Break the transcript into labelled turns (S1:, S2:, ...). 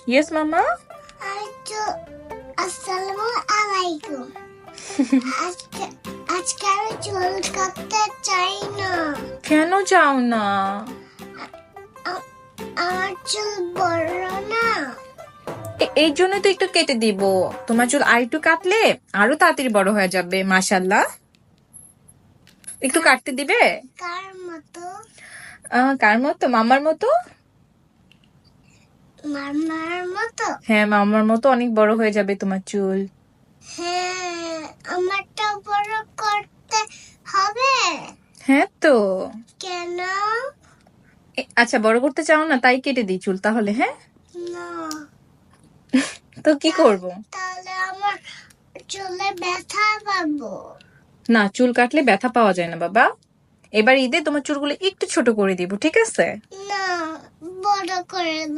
S1: Yes মামা।
S2: আসসালামু আলাইকুম। আজকে আমি চুল কাটতে চাই না।
S1: কেন চাও না?
S2: আমার চুল বড় না।
S1: এই জন্য তো একটু কেটে দিব। তোমার চুল আর একটু কাটলে আরো তাড়াতাড়ি বড় হয়ে যাবে, মাশাআল্লাহ। একটু কাটতে দিবে?
S2: কার মতো?
S1: কার মতো? মামার মতো।
S2: মামার মতো?
S1: হ্যাঁ, মামার মতো অনেক বড় হয়ে যাবে তোমার চুল।
S2: হ্যাঁ, আমারটা বড় করতে হবে।
S1: হ্যাঁ তো।
S2: কেন?
S1: আচ্ছা, বড় করতে চাও না, তাই কেটে দিই চুল তাহলে। হ্যাঁ,
S2: না,
S1: তো কি করব?
S2: তাহলে আমার চুলে ব্যথা পাবো।
S1: না, চুল কাটলে ব্যথা পাওয়া যায় না বাবা। এবার ঈদে তোমার চুলগুলো একটু ছোট করে দিব, ঠিক আছে?
S2: না, বড় করে